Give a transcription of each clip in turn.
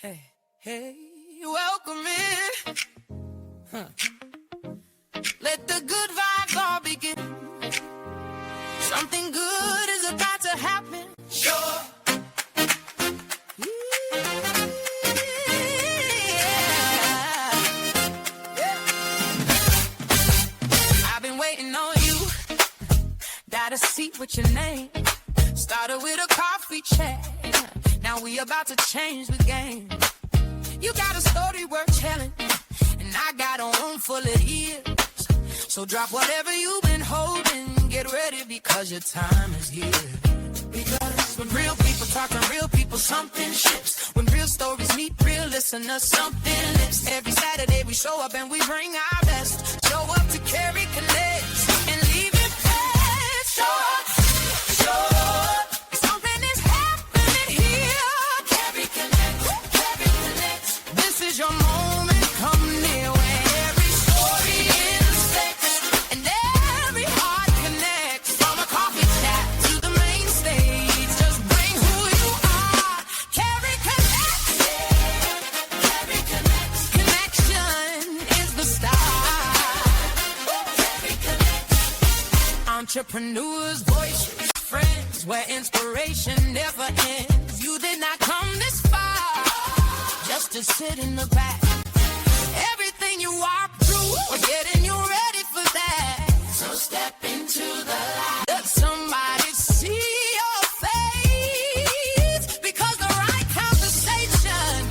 Hey, hey, welcome in. Let the good vibes all begin. Something good is about to happen. Sure. I've been waiting on you. Got a seat with your name. Started with a coffee chat. Now we about to change the game. You got a story worth telling, and I got a room full of ears. So drop whatever you've been holding. Get ready because your time is here. Because when real people talk to real people, something shifts. When real stories meet real listeners, something lifts. Every Saturday we show up and we bring our best. Show up to Carrie Connects and leave it fast. Show up, show up. Something is happening here. Carrie Connects, Carrie Connects. This is your moment, come near. Where every story intersects and every heart connects. From a coffee chat to the main stage, just bring who you are. Carrie Connects, Carrie Connects. Connection is the start. Carrie Connects. Entrepreneurs, voices, friends, where inspiration never ends. You did not come this far just to sit in the back. Everything you are through, we're getting you ready for that. So step into the light. Let somebody see your face, because the right conversation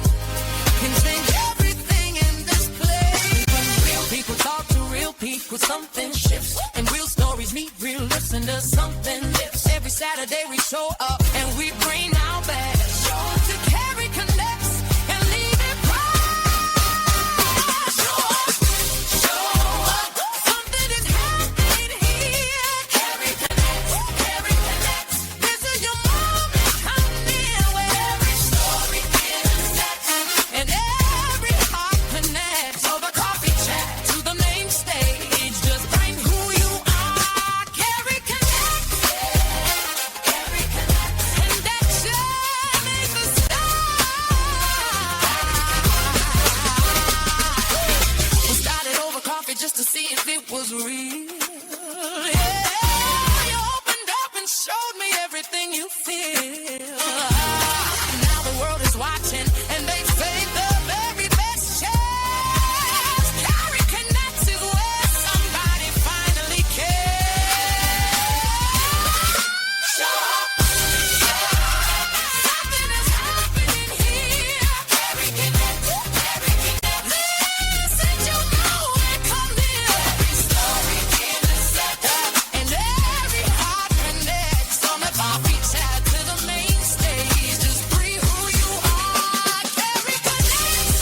can change everything in this place. When real people talk to real people, something shifts. And real stories meet real listeners, something lifts. Every Saturday we show up and we bring our best. Show up to Carrie Connects and leave it bright. Show up, show up. Something is happening here. Carrie Connects, Carrie Connects. This is your moment, come near. Where every story intersects and every heart connects. Over coffee chat to the main stage, just bring who you are. Carrie Connects, Carrie Connects. Connection is the start. We started over coffee just to see if it was real. Yeah, you opened up and showed me everything you feel. Now the world is watching and they say the very best chance. Carrie Connects is where somebody finally cares. Show up, show up. Something is happening here. Carrie Connects, Carrie Connects. Listen, you know it, come near. Every story intersects and every heart connects. From the coffee chat to the main stage, just be who you are. Carrie Connects.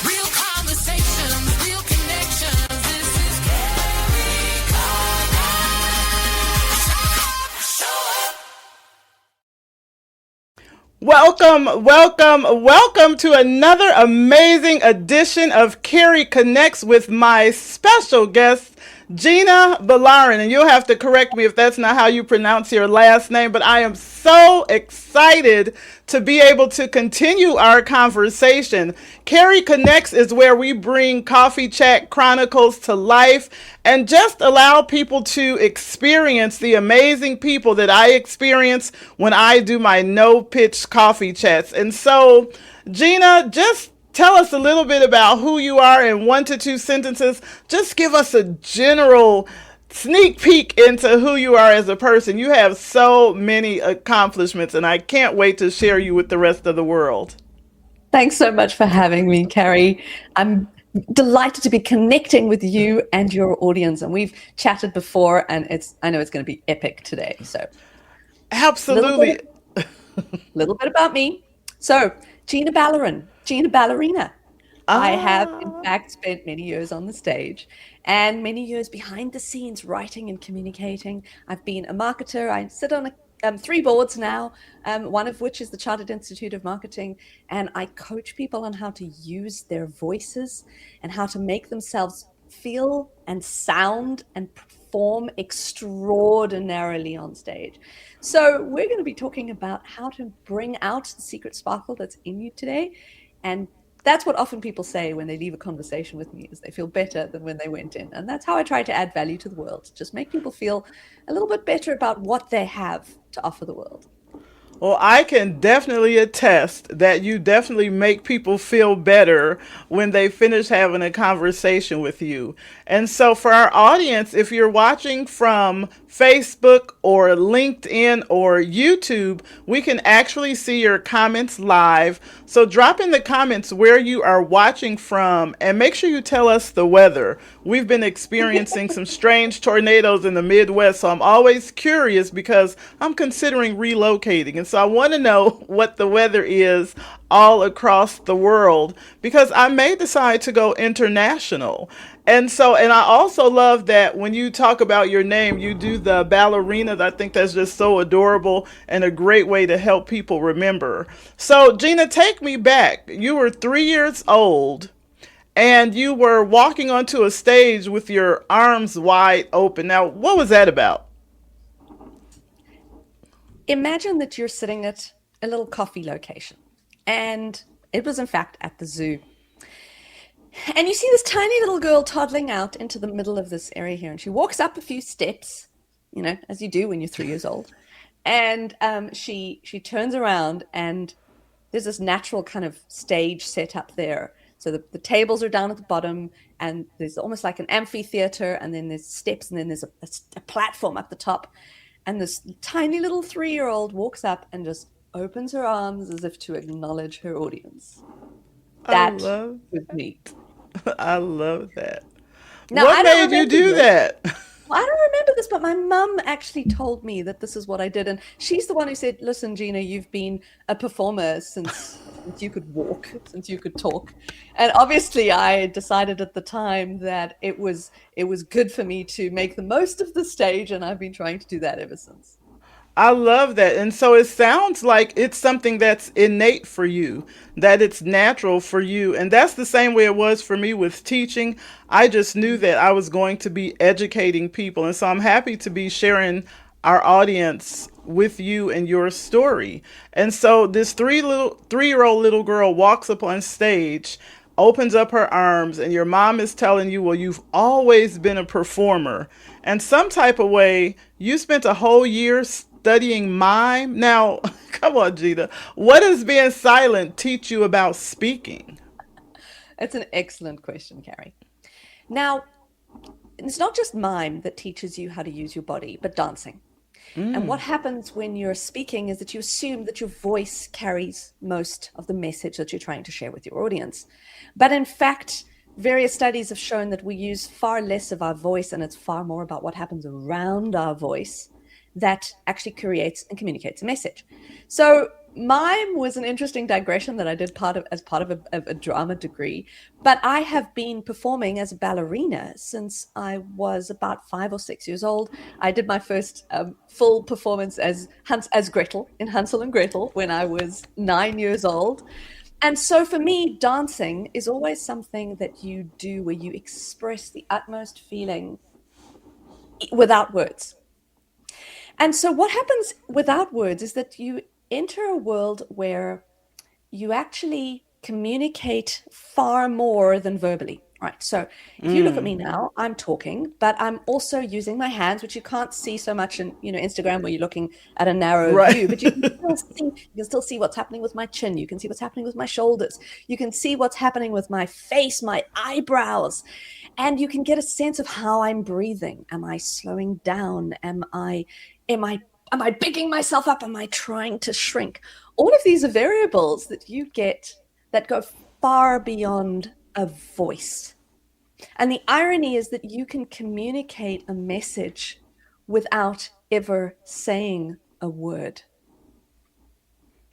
Real conversations, real connections. This is Carrie Connects. Show up. Welcome to another amazing edition of Carrie Connects with my special guest, Gina Balarin. And you'll have to correct me if that's not how you pronounce your last name, but I am so excited to be able to continue our conversation. Carrie Connects is where we bring Coffee Chat Chronicles to life and just allow people to experience the amazing people that I experience when I do my no-pitch coffee chats. And so, Gina, just tell us a little bit about who you are in 1 to 2 sentences. Just give us a general sneak peek into who you are as a person. You have so many accomplishments, and I can't wait to share you with the rest of the world. Thanks so much for having me, Carrie. I'm delighted to be connecting with you and your audience. And we've chatted before, and I know it's going to be epic today. So, Absolutely. little bit about me. So, Gina Balarin, Gina Ballerina. I have, in fact, spent many years on the stage and many years behind the scenes writing and communicating. I've been a marketer. I sit on a three boards now, one of which is the Chartered Institute of Marketing. And I coach people on how to use their voices and how to make themselves feel and sound and perform extraordinarily on stage. So we're going to be talking about how to bring out the secret sparkle that's in you today. And that's what often people say when they leave a conversation with me, is they feel better than when they went in. And that's how I try to add value to the world. Just make people feel a little bit better about what they have to offer the world. Well, I can definitely attest that you definitely make people feel better when they finish having a conversation with you. And so, for our audience, if you're watching from Facebook or LinkedIn or YouTube, we can actually see your comments live. So, drop in the comments where you are watching from and make sure you tell us the weather. We've been experiencing some strange tornadoes in the Midwest, so I'm always curious because I'm considering relocating. And so I want to know what the weather is all across the world because I may decide to go international. And I also love that when you talk about your name, you do the ballerinas. I think that's just so adorable and a great way to help people remember. So, Gina, take me back. You were 3 years old and you were walking onto a stage with your arms wide open. Now, what was that about? Imagine that you're sitting at a little coffee location, and it was in fact at the zoo. And you see this tiny little girl toddling out into the middle of this area here, and she walks up a few steps, as you do when you're 3 years old. And she turns around, and there's this natural kind of stage set up there. So the tables are down at the bottom, and there's almost like an amphitheater, and then there's steps, and then there's a platform up the top. And this tiny little 3-year-old walks up and just opens her arms as if to acknowledge her audience. I That love, was me. I love that. Now, I What don't made you remember do this. that? Well, I don't remember this, but my mum actually told me that this is what I did. And she's the one who said, listen, Gina, you've been a performer since you could walk, since you could talk. And obviously I decided at the time that it was good for me to make the most of the stage. And I've been trying to do that ever since. I love that. And so it sounds like it's something that's innate for you, that it's natural for you. And that's the same way it was for me with teaching. I just knew that I was going to be educating people. And so I'm happy to be sharing our audience with you and your story. And so this 3-year-old little girl walks up on stage, opens up her arms, and your mom is telling you, well, you've always been a performer. And some type of way, you spent a whole year studying mime. Now, come on, Gina. What does being silent teach you about speaking? It's an excellent question, Carrie. Now, it's not just mime that teaches you how to use your body, but dancing. And what happens when you're speaking is that you assume that your voice carries most of the message that you're trying to share with your audience. But in fact, various studies have shown that we use far less of our voice, and it's far more about what happens around our voice that actually creates and communicates a message. So mime was an interesting digression that I did as part of a drama degree, but I have been performing as a ballerina since I was about 5 or 6 years old. I did my first full performance as Gretel in Hansel and Gretel when I was 9 years old. And so for me, dancing is always something that you do where you express the utmost feeling without words. And so what happens without words is that you enter a world where you actually communicate far more than verbally. Right. So if you look at me now, I'm talking, but I'm also using my hands, which you can't see so much in, Instagram, where you're looking at a narrow Right. view, but you can still see what's happening with my chin. You can see what's happening with my shoulders. You can see what's happening with my face, my eyebrows, and you can get a sense of how I'm breathing. Am I slowing down? Am I bigging myself up? Am I trying to shrink? All of these are variables that you get that go far beyond a voice. And the irony is that you can communicate a message without ever saying a word.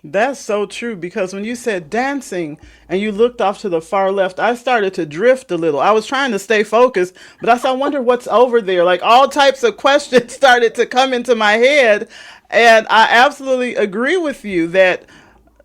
That's so true because when you said dancing and you looked off to the far left, I started to drift a little. I was trying to stay focused, but I wonder what's over there. Like all types of questions started to come into my head. And I absolutely agree with you that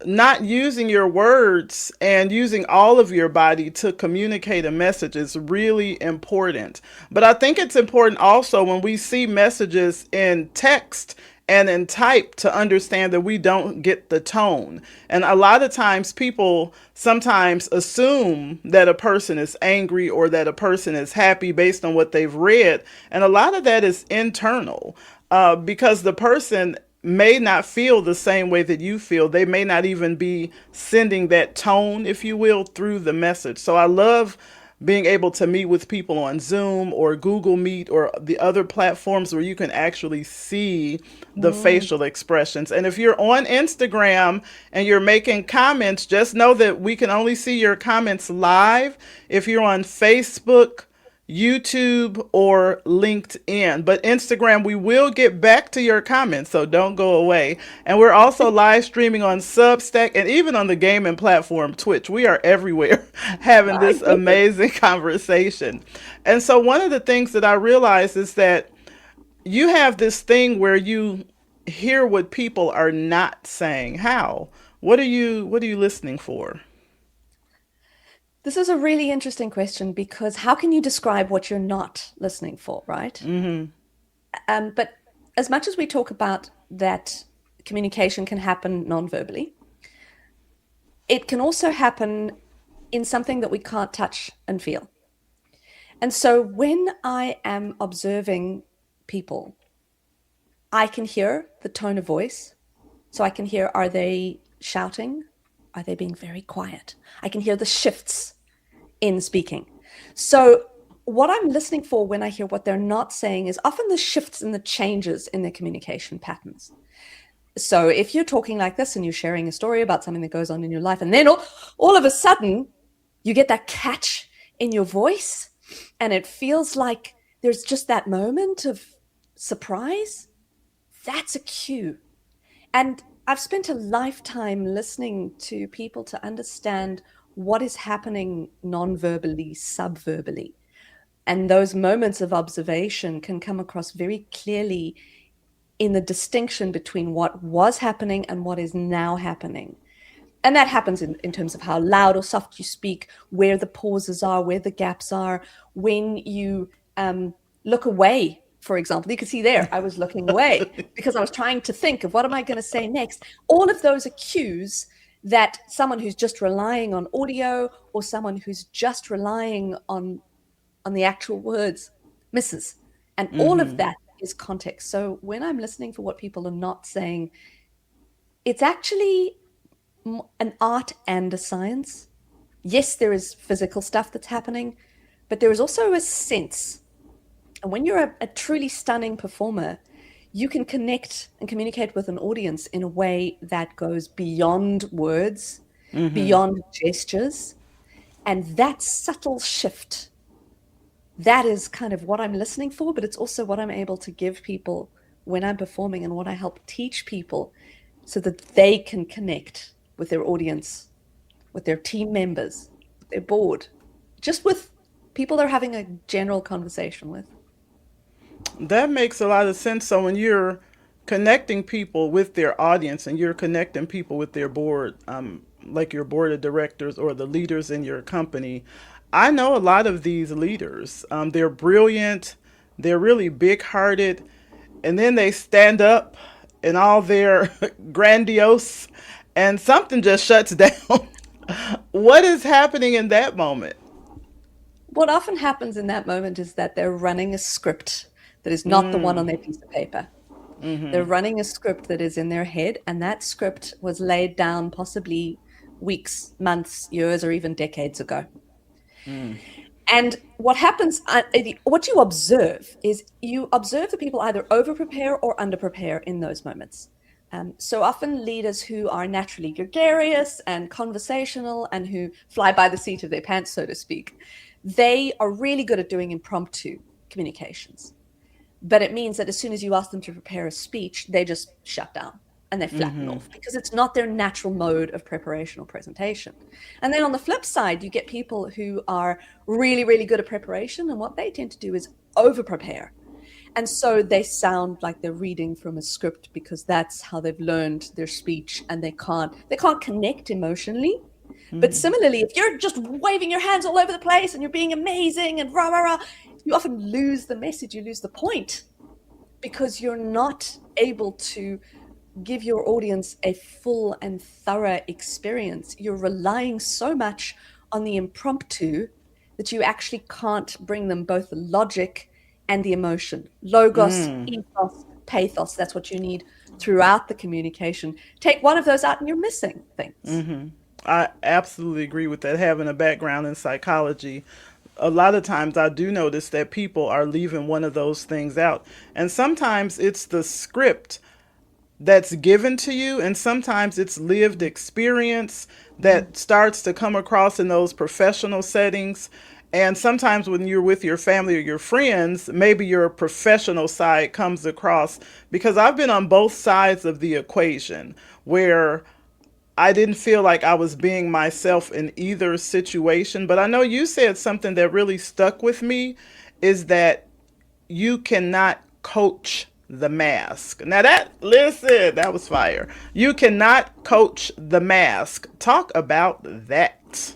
not using your words and using all of your body to communicate a message is really important. But I think it's important also when we see messages in text and in type to understand that we don't get the tone. And a lot of times people sometimes assume that a person is angry or that a person is happy based on what they've read. And a lot of that is internal, because the person may not feel the same way that you feel. They may not even be sending that tone, if you will, through the message. So I love being able to meet with people on Zoom or Google Meet or the other platforms where you can actually see the facial expressions. And if you're on Instagram and you're making comments, just know that we can only see your comments live if you're on Facebook, YouTube, or LinkedIn. But Instagram, we will get back to your comments, so don't go away. And we're also live streaming on Substack and even on the gaming platform Twitch. We are everywhere having this amazing conversation. And so one of the things that I realized is that you have this thing where you hear what people are not saying. How? What are you listening for? This is a really interesting question because how can you describe what you're not listening for, right? But as much as we talk about that communication can happen non-verbally, it can also happen in something that we can't touch and feel. And so when I am observing people, I can hear the tone of voice. So I can hear, are they shouting? Are they being very quiet? I can hear the shifts in speaking. So what I'm listening for when I hear what they're not saying is often the shifts and the changes in their communication patterns. So if you're talking like this and you're sharing a story about something that goes on in your life, and then all of a sudden you get that catch in your voice and it feels like there's just that moment of surprise, that's a cue. And I've spent a lifetime listening to people to understand what is happening non-verbally, subverbally. And those moments of observation can come across very clearly in the distinction between what was happening and what is now happening. And that happens in terms of how loud or soft you speak, where the pauses are, where the gaps are, when you look away. For example, you can see there, I was looking away because I was trying to think of what am I going to say next. All of those are cues that someone who's just relying on audio or someone who's just relying on the actual words misses. And all of that is context. So when I'm listening for what people are not saying, it's actually an art and a science. Yes, there is physical stuff that's happening, but there is also a sense. And when you're a truly stunning performer, you can connect and communicate with an audience in a way that goes beyond words, beyond gestures. And that subtle shift, that is kind of what I'm listening for, but it's also what I'm able to give people when I'm performing and what I help teach people so that they can connect with their audience, with their team members, with their board, just with people they're having a general conversation with. That makes a lot of sense. So when you're connecting people with their audience and you're connecting people with their board, like your board of directors or the leaders in your company, I know a lot of these leaders. They're brilliant, they're really big-hearted, and then they stand up and all their grandiose, and something just shuts down. What is happening in that moment? What often happens in that moment is that they're running a script that is not the one on their piece of paper. They're running a script that is in their head, and that script was laid down possibly weeks, months, years, or even decades ago. And what happens, what you observe is you observe the people either over-prepare or under-prepare in those moments. So often leaders who are naturally gregarious and conversational and who fly by the seat of their pants, so to speak, they are really good at doing impromptu communications. But it means that as soon as you ask them to prepare a speech, they just shut down and they flatten off because it's not their natural mode of preparation or presentation. And then on the flip side, you get people who are really, really good at preparation. And what they tend to do is over prepare. And so they sound like they're reading from a script because that's how they've learned their speech, and they can't connect emotionally. But similarly, if you're just waving your hands all over the place and you're being amazing and rah, rah, rah, you often lose the message, you lose the point, because you're not able to give your audience a full and thorough experience. You're relying so much on the impromptu that you actually can't bring them both the logic and the emotion. Logos, ethos, pathos, that's what you need throughout the communication. Take one of those out and you're missing things. I absolutely agree with that. Having a background in psychology, a lot of times I do notice that people are leaving one of those things out. And sometimes it's the script that's given to you, and sometimes it's lived experience that starts to come across in those professional settings. And sometimes when you're with your family or your friends, maybe your professional side comes across, because I've been on both sides of the equation where I didn't feel like I was being myself in either situation. But I know you said something that really stuck with me, is that you cannot coach the mask. Now listen, that was fire. You cannot coach the mask. Talk about that.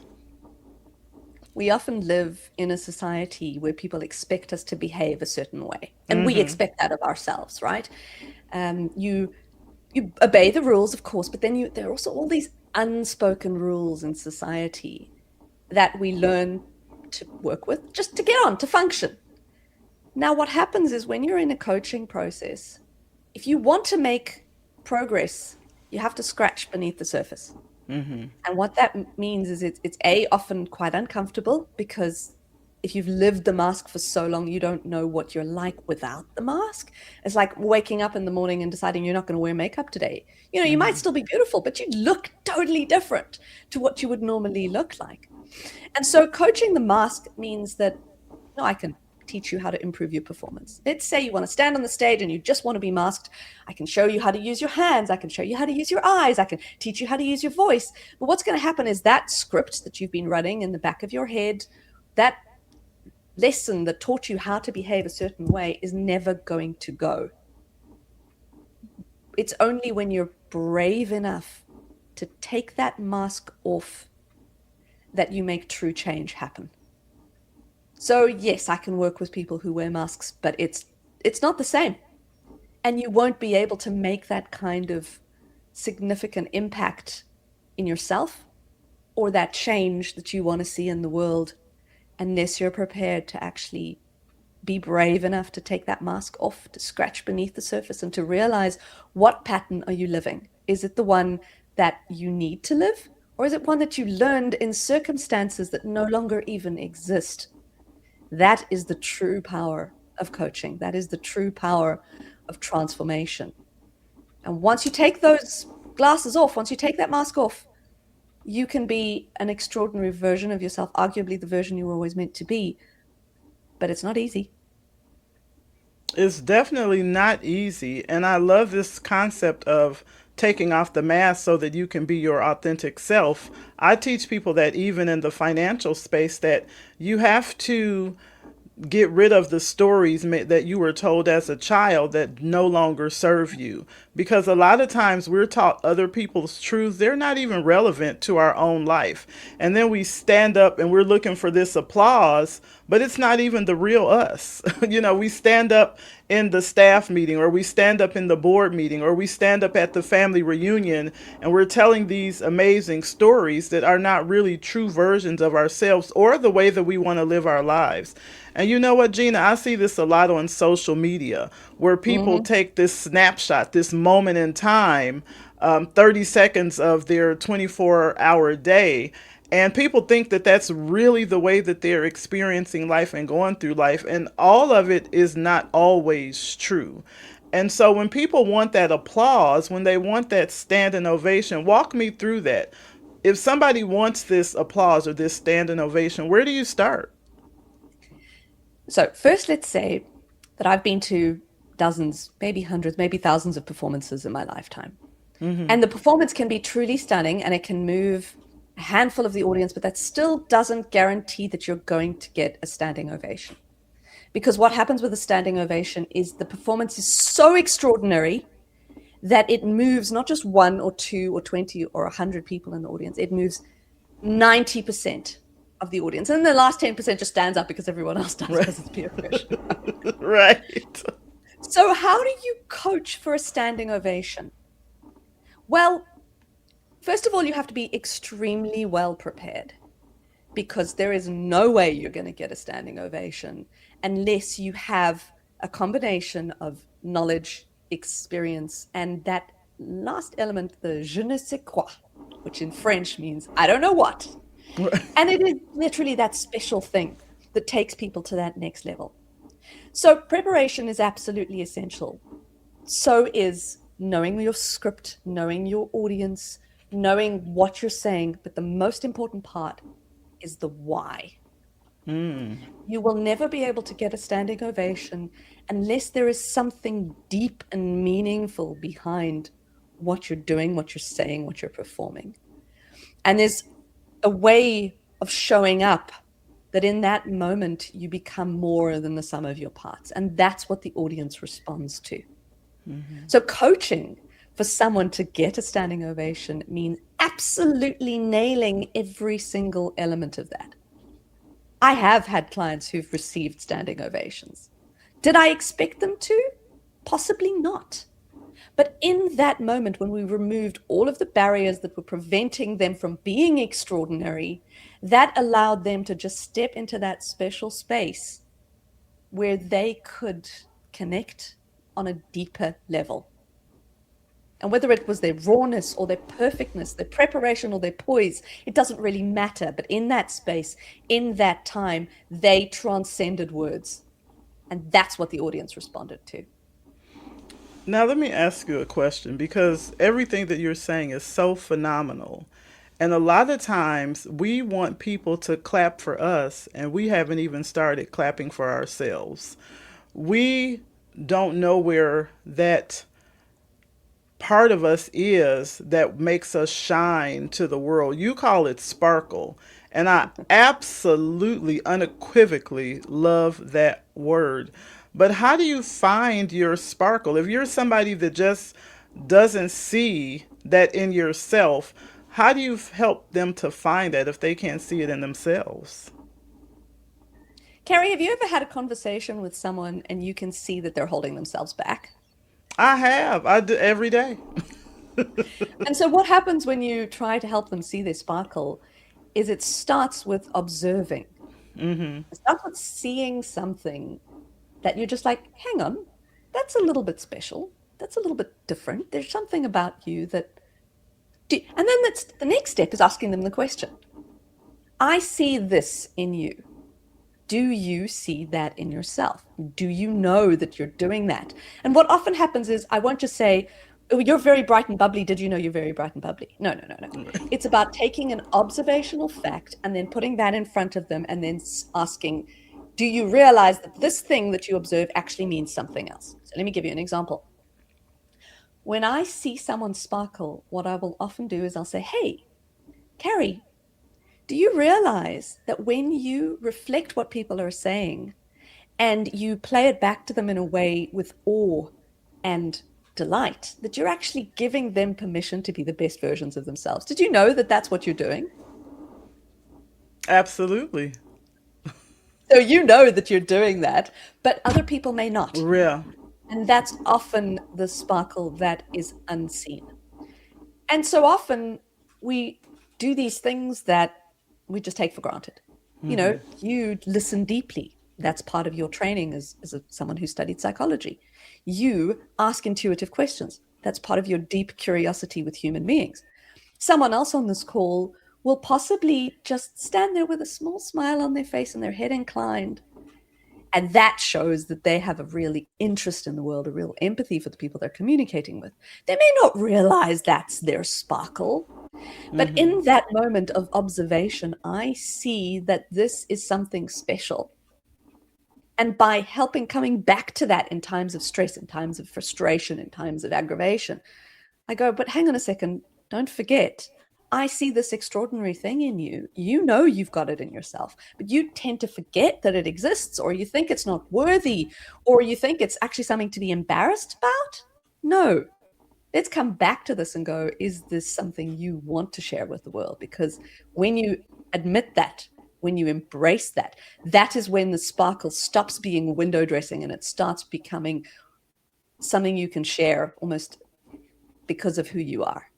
We often live in a society where people expect us to behave a certain way, and we expect that of ourselves, right? You obey the rules, of course, but then there are also all these unspoken rules in society that we learn to work with just to get on, to function. Now, what happens is when you're in a coaching process, if you want to make progress, you have to scratch beneath the surface. And what that means is it's often quite uncomfortable, because if you've lived the mask for so long, you don't know what you're like without the mask. It's like waking up in the morning and deciding you're not going to wear makeup today. You might still be beautiful, but you look totally different to what you would normally look like. And so coaching the mask means that, I can teach you how to improve your performance. Let's say you want to stand on the stage and you just want to be masked. I can show you how to use your hands. I can show you how to use your eyes. I can teach you how to use your voice. But what's going to happen is that script that you've been running in the back of your head, that lesson that taught you how to behave a certain way, is never going to go. It's only when you're brave enough to take that mask off that you make true change happen. So yes, I can work with people who wear masks, but it's not the same. And you won't be able to make that kind of significant impact in yourself or that change that you want to see in the world unless you're prepared to actually be brave enough to take that mask off, to scratch beneath the surface, and to realize, what pattern are you living? Is it the one that you need to live? Or is it one that you learned in circumstances that no longer even exist? That is the true power of coaching. That is the true power of transformation. And once you take those glasses off, once you take that mask off, you can be an extraordinary version of yourself, arguably the version you were always meant to be. But it's not easy. It's definitely not easy. And I love this concept of taking off the mask so that you can be your authentic self. I teach people that even in the financial space, that you have to get rid of the stories that you were told as a child that no longer serve you. Because a lot of times we're taught other people's truths. They're not even relevant to our own life. And then we stand up and we're looking for this applause, but it's not even the real us. We stand up in the staff meeting, or we stand up in the board meeting, or we stand up at the family reunion, and we're telling these amazing stories that are not really true versions of ourselves or the way that we want to live our lives. And you know what, Gina, I see this a lot on social media, where people take this snapshot, this moment in time, 30 seconds of their 24-hour day, and people think that that's really the way that they're experiencing life and going through life. And all of it is not always true. And so when people want that applause, when they want that standing ovation, walk me through that. If somebody wants this applause or this standing ovation, where do you start? So first, let's say that I've been to dozens, maybe hundreds, maybe thousands of performances in my lifetime. And the performance can be truly stunning and it can move a handful of the audience, but that still doesn't guarantee that you're going to get a standing ovation. Because what happens with a standing ovation is the performance is so extraordinary that it moves not just 1 or 2 or 20 or 100 people in the audience, it moves 90% of the audience. And the last 10% just stands up because everyone else does, because it's peer pressure. Right. So how do you coach for a standing ovation? Well, first of all, you have to be extremely well prepared, because there is no way you're going to get a standing ovation unless you have a combination of knowledge, experience, and that last element, the je ne sais quoi, which in French means I don't know what. And it is literally that special thing that takes people to that next level. So preparation is absolutely essential. So is knowing your script, knowing your audience, knowing what you're saying. But the most important part is the why. You will never be able to get a standing ovation unless there is something deep and meaningful behind what you're doing, what you're saying, what you're performing. And there's a way of showing up that in that moment you become more than the sum of your parts. And that's what the audience responds to. So coaching for someone to get a standing ovation means absolutely nailing every single element of that. I have had clients who've received standing ovations. Did I expect them to? Possibly not. But in that moment, when we removed all of the barriers that were preventing them from being extraordinary, that allowed them to just step into that special space where they could connect on a deeper level. And whether it was their rawness or their perfectness, their preparation or their poise, it doesn't really matter. But in that space, in that time, they transcended words. And that's what the audience responded to. Now, let me ask you a question, because everything that you're saying is so phenomenal. And a lot of times we want people to clap for us, and we haven't even started clapping for ourselves. We don't know where that part of us is that makes us shine to the world. You call it sparkle. And I absolutely, unequivocally love that word. But how do you find your sparkle? If you're somebody that just doesn't see that in yourself, how do you help them to find that if they can't see it in themselves? Carrie, have you ever had a conversation with someone and you can see that they're holding themselves back? I have. I do every day. And so what happens when you try to help them see their sparkle is it starts with observing. It starts with seeing something that you're just like, hang on, that's a little bit special. That's a little bit different. There's something about you that... And then that's the next step, is asking them the question. I see this in you. Do you see that in yourself? Do you know that you're doing that? And what often happens is I won't just say, oh, you're very bright and bubbly. Did you know you're very bright and bubbly? No. It's about taking an observational fact and then putting that in front of them and then asking, do you realize that this thing that you observe actually means something else? So let me give you an example. When I see someone sparkle, what I will often do is I'll say, hey, Carrie, do you realize that when you reflect what people are saying and you play it back to them in a way with awe and delight, that you're actually giving them permission to be the best versions of themselves? Did you know that that's what you're doing? Absolutely. So you know that you're doing that, but other people may not. Yeah. And that's often the sparkle that is unseen. And so often we do these things that we just take for granted. You know, you listen deeply. That's part of your training as someone who studied psychology. You ask intuitive questions. That's part of your deep curiosity with human beings. Someone else on this call will possibly just stand there with a small smile on their face and their head inclined. And that shows that they have a really interest in the world, a real empathy for the people they're communicating with. They may not realize that's their sparkle, but in that moment of observation, I see that this is something special. And by coming back to that in times of stress, in times of frustration, in times of aggravation, I go, but hang on a second, don't forget, I see this extraordinary thing in you. You know you've got it in yourself, but you tend to forget that it exists, or you think it's not worthy, or you think it's actually something to be embarrassed about. No, let's come back to this and go, is this something you want to share with the world? Because when you admit that, when you embrace that, that is when the sparkle stops being window dressing and it starts becoming something you can share almost because of who you are.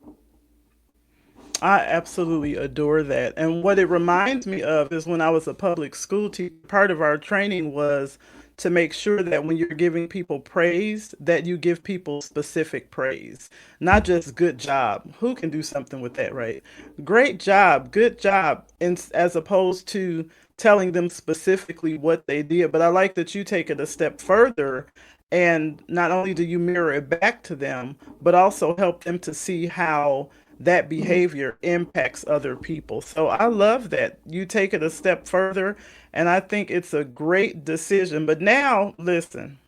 I absolutely adore that. And what it reminds me of is when I was a public school teacher, part of our training was to make sure that when you're giving people praise, that you give people specific praise, not just good job. Who can do something with that, right? Great job, good job, as opposed to telling them specifically what they did. But I like that you take it a step further, and not only do you mirror it back to them, but also help them to see how that behavior impacts other people. So I love that you take it a step further, and I think it's a great decision. But now, listen,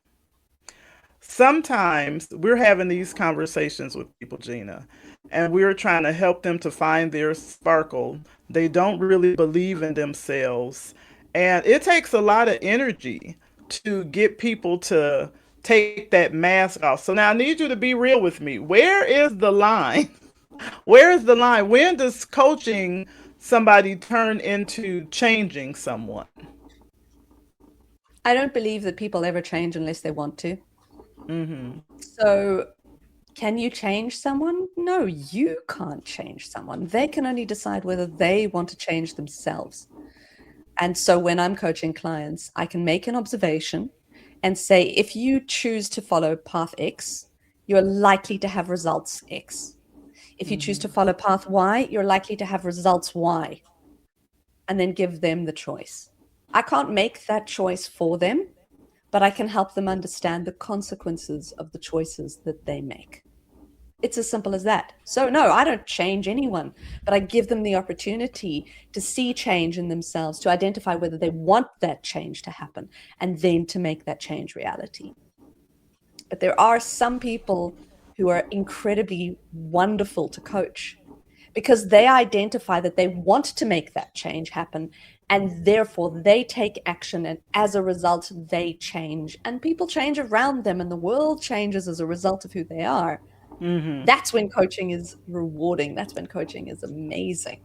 sometimes we're having these conversations with people, Gina, and we're trying to help them to find their sparkle. They don't really believe in themselves, and it takes a lot of energy to get people to take that mask off. So now I need you to be real with me. Where is the line? Where is the line? When does coaching somebody turn into changing someone? I don't believe that people ever change unless they want to. So, can you change someone? No, you can't change someone. They can only decide whether they want to change themselves. And so, when I'm coaching clients, I can make an observation and say, if you choose to follow path X, you're likely to have results X. If you choose to follow path Y, you're likely to have results Y, and then give them the choice. I can't make that choice for them, but I can help them understand the consequences of the choices that they make. It's as simple as that. So no, I don't change anyone, but I give them the opportunity to see change in themselves, to identify whether they want that change to happen, and then to make that change reality. But there are some people who are incredibly wonderful to coach because they identify that they want to make that change happen, and therefore they take action, and as a result they change, and people change around them, and the world changes as a result of who they are. That's when coaching is rewarding. That's when coaching is amazing.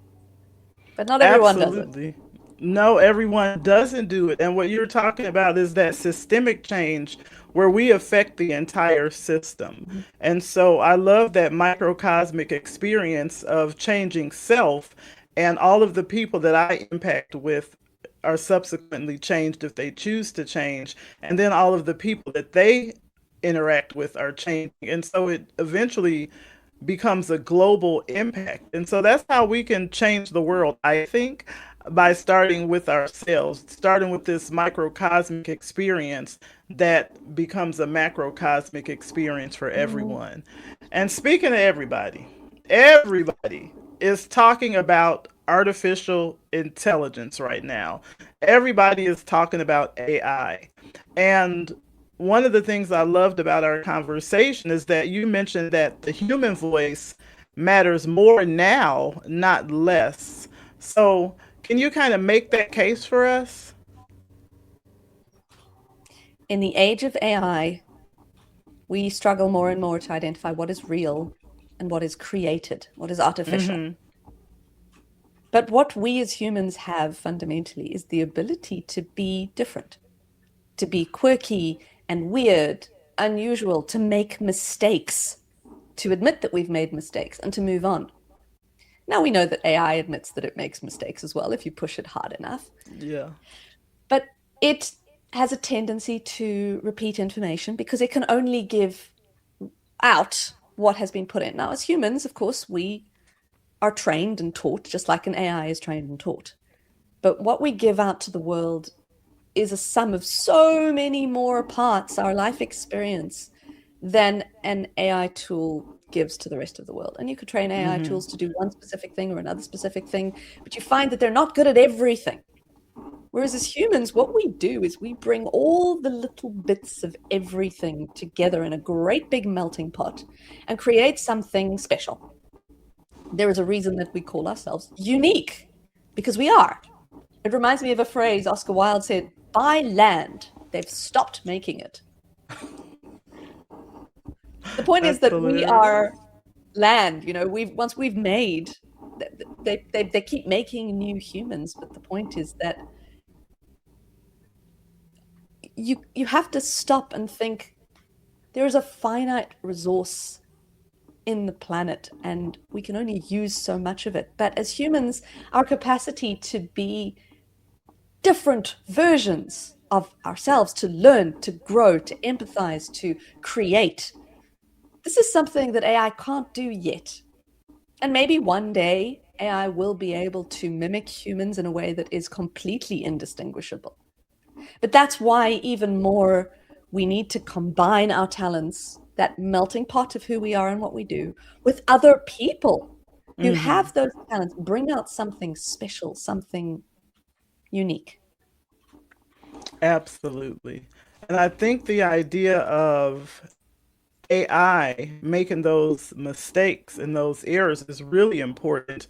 But not everyone does it. Absolutely. No, everyone doesn't do it. And what you're talking about is that systemic change where we affect the entire system. And so I love that microcosmic experience of changing self, and all of the people that I impact with are subsequently changed if they choose to change. And then all of the people that they interact with are changing. And so it eventually becomes a global impact. And so that's how we can change the world, I think, by starting with ourselves, starting with this microcosmic experience that becomes a macrocosmic experience for everyone. And speaking of everybody, everybody is talking about artificial intelligence right now. Everybody is talking about AI. And one of the things I loved about our conversation is that you mentioned that the human voice matters more now, not less. So, can you kind of make that case for us? In the age of AI, we struggle more and more to identify what is real and what is created, what is artificial. But what we as humans have fundamentally is the ability to be different, to be quirky and weird, unusual, to make mistakes, to admit that we've made mistakes, and to move on. Now we know that AI admits that it makes mistakes as well if you push it hard enough. Yeah. But it has a tendency to repeat information because it can only give out what has been put in. Now, as humans, of course, we are trained and taught just like an AI is trained and taught. But what we give out to the world is a sum of so many more parts, our life experience, than an AI tool gives to the rest of the world. And you could train AI tools to do one specific thing or another specific thing, but you find that they're not good at everything. Whereas as humans, what we do is we bring all the little bits of everything together in a great big melting pot and create something special. There is a reason that we call ourselves unique, because we are. It reminds me of a phrase Oscar Wilde said, "Buy land, they've stopped making it." The point is That's that we hilarious. are land. Once we've made, they keep making new humans, but the point is that you have to stop and think, there is a finite resource in the planet and we can only use so much of it. But as humans, our capacity to be different versions of ourselves, to learn, to grow, to empathize, to create, this is something that AI can't do yet. And maybe one day AI will be able to mimic humans in a way that is completely indistinguishable. But that's why even more we need to combine our talents, that melting pot of who we are and what we do, with other people who have those talents, bring out something special, something unique. Absolutely. And I think the idea of AI making those mistakes and those errors is really important,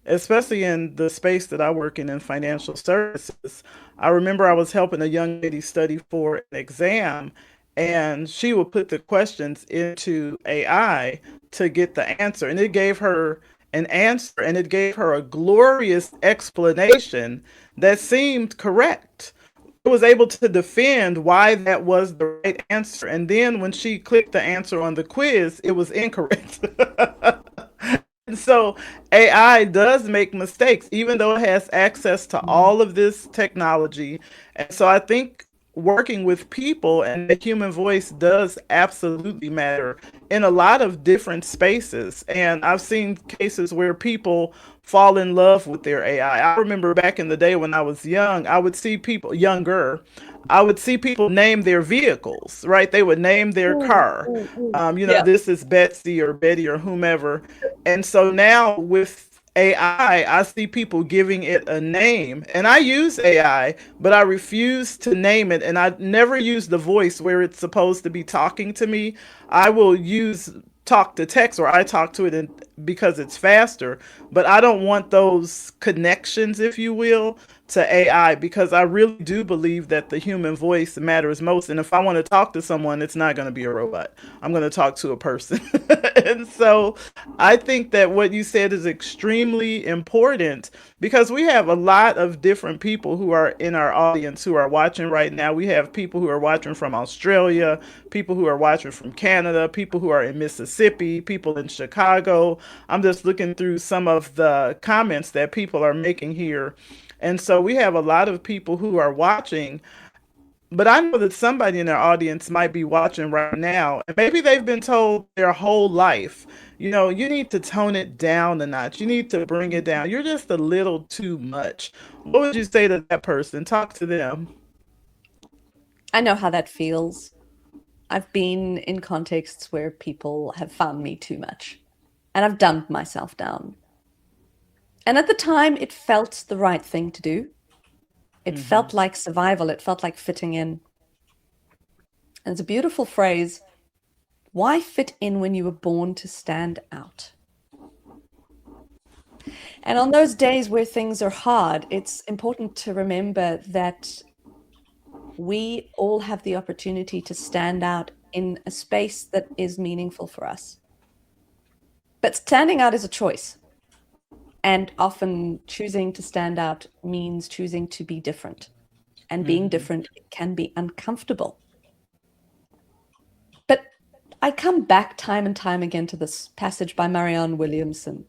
especially in the space that I work in financial services. I remember I was helping a young lady study for an exam, and she would put the questions into AI to get the answer, and it gave her an answer and it gave her a glorious explanation that seemed correct. It was able to defend why that was the right answer. And then when she clicked the answer on the quiz, it was incorrect. So AI does make mistakes, even though it has access to all of this technology. And so I think working with people and the human voice does absolutely matter in a lot of different spaces. And I've seen cases where people fall in love with their AI. I remember back in the day when I was young, I would see people younger. I would see people name their vehicles, right? They would name their car. Yeah. This is Betsy or Betty or whomever. And so now with AI, I see people giving it a name. And I use AI, but I refuse to name it. And I never use the voice where it's supposed to be talking to me. I will use talk to text, or I talk to it because it's faster, but I don't want those connections, if you will, to AI, because I really do believe that the human voice matters most. And if I want to talk to someone, it's not going to be a robot. I'm going to talk to a person. And so I think that what you said is extremely important, because we have a lot of different people who are in our audience who are watching right now. We have people who are watching from Australia, people who are watching from Canada, people who are in Mississippi, people in Chicago. I'm just looking through some of the comments that people are making here. And so we have a lot of people who are watching, but I know that somebody in our audience might be watching right now, and maybe they've been told their whole life, you need to tone it down a notch. You need to bring it down. You're just a little too much. What would you say to that person? Talk to them. I know how that feels. I've been in contexts where people have found me too much and I've dumbed myself down. And at the time, it felt the right thing to do. It felt like survival. It felt like fitting in. And it's a beautiful phrase. Why fit in when you were born to stand out? And on those days where things are hard, it's important to remember that we all have the opportunity to stand out in a space that is meaningful for us. But standing out is a choice. And often choosing to stand out means choosing to be different. And being different can be uncomfortable. But I come back time and time again to this passage by Marianne Williamson.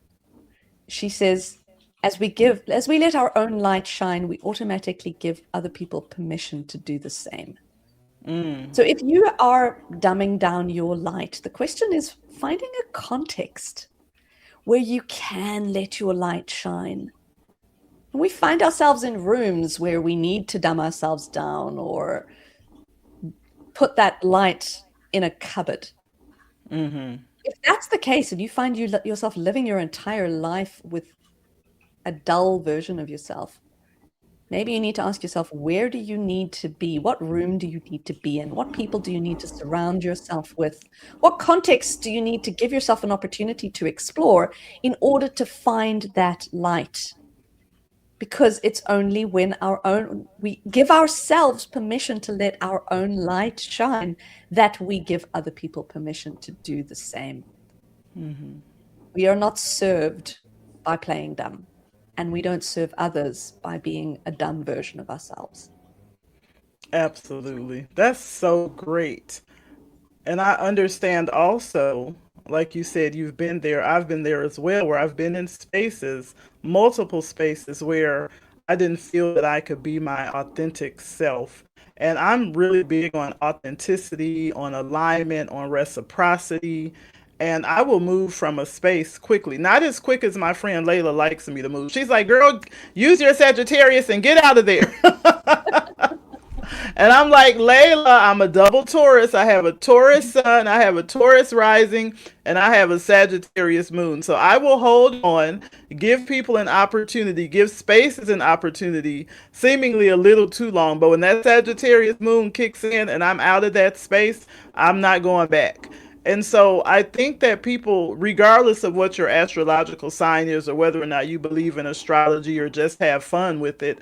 She says, as we let our own light shine, we automatically give other people permission to do the same. So if you are dumbing down your light, the question is finding a context where you can let your light shine. And we find ourselves in rooms where we need to dumb ourselves down or put that light in a cupboard. If that's the case and you find yourself living your entire life with a dull version of yourself, Maybe you need to ask yourself, where do you need to be? What room do you need to be in? What people do you need to surround yourself with? What context do you need to give yourself an opportunity to explore in order to find that light? Because it's only when we give ourselves permission to let our own light shine that we give other people permission to do the same. We are not served by playing dumb, and we don't serve others by being a dumb version of ourselves. Absolutely. That's so great. And I understand also, like you said, you've been there. I've been there as well, where I've been in spaces, multiple spaces where I didn't feel that I could be my authentic self. And I'm really big on authenticity, on alignment, on reciprocity. And I will move from a space quickly. Not as quick as my friend Layla likes me to move. She's like, girl, use your Sagittarius and get out of there. And I'm like, Layla, I'm a double Taurus. I have a Taurus sun, I have a Taurus rising, and I have a Sagittarius moon. So I will hold on, give people an opportunity, give spaces an opportunity, seemingly a little too long. But when that Sagittarius moon kicks in and I'm out of that space, I'm not going back. And so I think that people, regardless of what your astrological sign is or whether or not you believe in astrology or just have fun with it,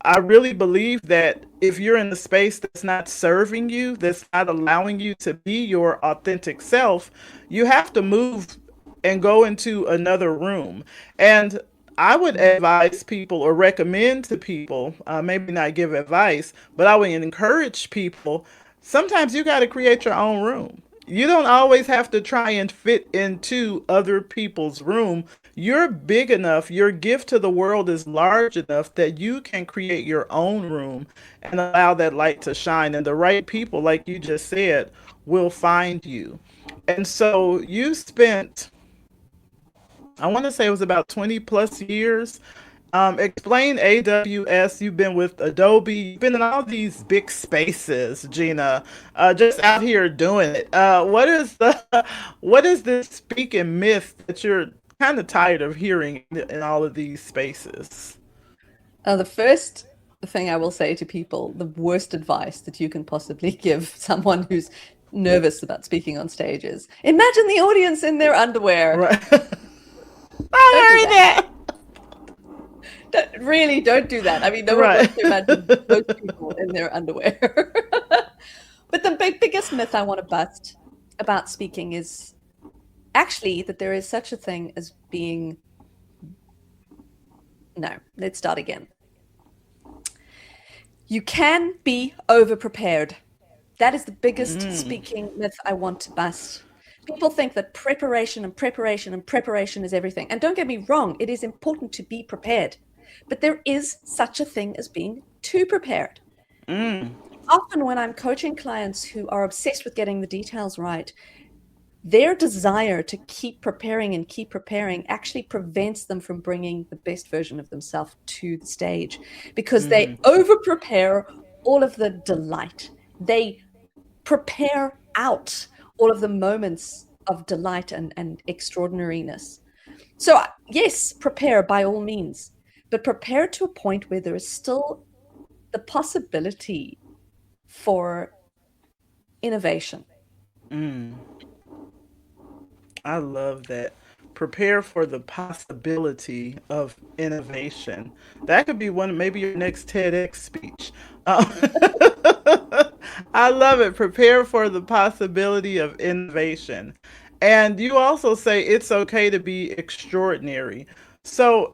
I really believe that if you're in a space that's not serving you, that's not allowing you to be your authentic self, you have to move and go into another room. And I would advise people or recommend to people, maybe not give advice, but I would encourage people. Sometimes you got to create your own room. You don't always have to try and fit into other people's room. You're big enough, your gift to the world is large enough that you can create your own room and allow that light to shine. And the right people, like you just said, will find you. And so you spent, I want to say it was about 20 plus years. Explain AWS. You've been with Adobe. You've been in all these big spaces, Gina. Just out here doing it. What is the what is this speaking myth that you're kind of tired of hearing in all of these spaces? The first thing I will say to people, the worst advice that you can possibly give someone who's nervous about speaking on stage is imagine the audience in their underwear. Right. Don't do I heard that. that. Don't do that. I mean, no one Right. wants to imagine those people in their underwear. But the biggest myth I want to bust about speaking is actually that there is such a thing as being. No, let's start again. You can be over-prepared. That is the biggest speaking myth I want to bust. People think that preparation and preparation and preparation is everything. And don't get me wrong, it is important to be prepared. But there is such a thing as being too prepared. Often when I'm coaching clients who are obsessed with getting the details right, their desire to keep preparing and keep preparing actually prevents them from bringing the best version of themselves to the stage because they over prepare all of the delight. They prepare out all of the moments of delight and extraordinariness. So yes, prepare by all means, but prepare to a point where there is still the possibility for innovation. I love that. Prepare for the possibility of innovation. That could be one, maybe your next TEDx speech. Um, I love it. Prepare for the possibility of innovation. And you also say it's okay to be extraordinary. So,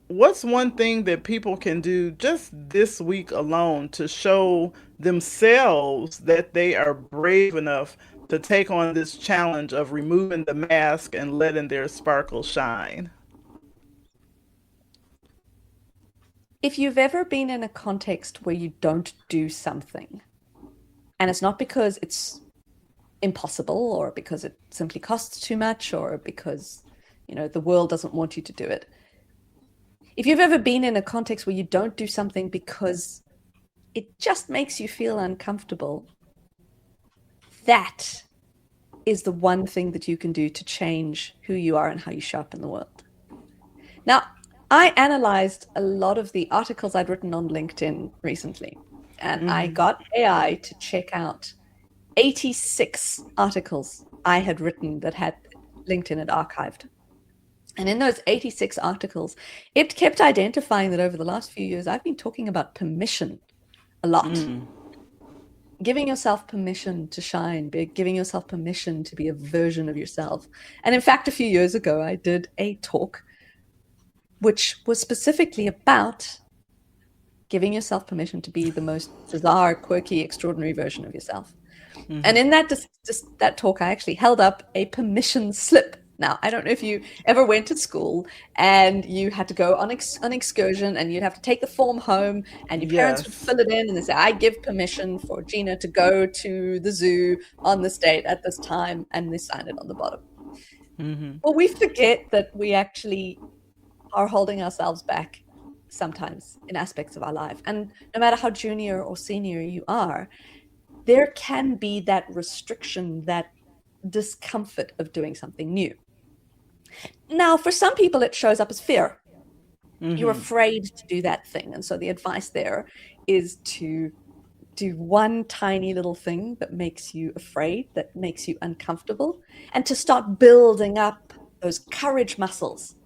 what's one thing that people can do just this week alone to show themselves that they are brave enough to take on this challenge of removing the mask and letting their sparkle shine? If you've ever been in a context where you don't do something, and it's not because it's impossible or because it simply costs too much or because, the world doesn't want you to do it. If you've ever been in a context where you don't do something because it just makes you feel uncomfortable, that is the one thing that you can do to change who you are and how you show up in the world. Now, I analyzed a lot of the articles I'd written on LinkedIn recently, and I got AI to check out 86 articles I had written that had LinkedIn had archived. And in those 86 articles, it kept identifying that over the last few years, I've been talking about permission a lot. Giving yourself permission to shine, giving yourself permission to be a version of yourself. And in fact, a few years ago, I did a talk which was specifically about giving yourself permission to be the most bizarre, quirky, extraordinary version of yourself. And in that talk, I actually held up a permission slip. Now, I don't know if you ever went to school and you had to go on an excursion and you'd have to take the form home and your parents would fill it in and they say, I give permission for Gina to go to the zoo on this date at this time, and they sign it on the bottom. Well, we forget that we actually are holding ourselves back sometimes in aspects of our life. And no matter how junior or senior you are, there can be that restriction, that discomfort of doing something new. Now, for some people, it shows up as fear. You're afraid to do that thing. And so the advice there is to do one tiny little thing that makes you afraid, that makes you uncomfortable, and to start building up those courage muscles.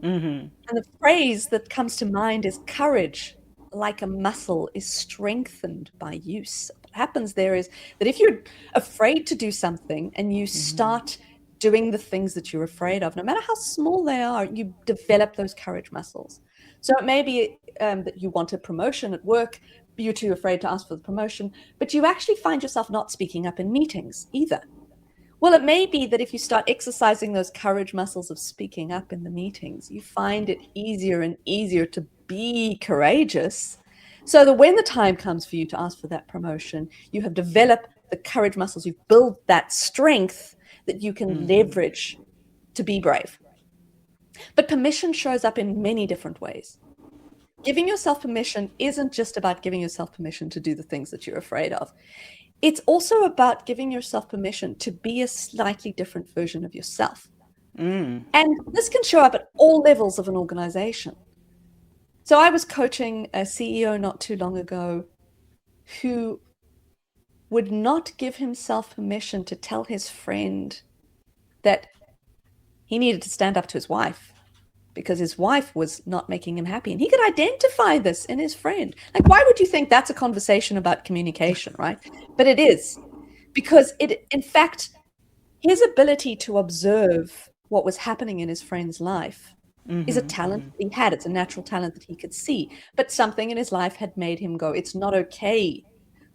And the phrase that comes to mind is courage, like a muscle, is strengthened by use. What happens there is that if you're afraid to do something and you start doing the things that you're afraid of, no matter how small they are, you develop those courage muscles. So it may be that you want a promotion at work, but you're too afraid to ask for the promotion, but you actually find yourself not speaking up in meetings either. Well, it may be that if you start exercising those courage muscles of speaking up in the meetings, you find it easier and easier to be courageous, so that when the time comes for you to ask for that promotion, you have developed the courage muscles, you've built that strength that you can leverage to be brave. But permission shows up in many different ways. Giving yourself permission isn't just about giving yourself permission to do the things that you're afraid of. It's also about giving yourself permission to be a slightly different version of yourself. And this can show up at all levels of an organization. So I was coaching a CEO not too long ago who would not give himself permission to tell his friend that he needed to stand up to his wife because his wife was not making him happy. And he could identify this in his friend. Like, why would you think that's a conversation about communication, right? But it is, because in fact, his ability to observe what was happening in his friend's life is a talent that he had. It's a natural talent that he could see. But something in his life had made him go, it's not okay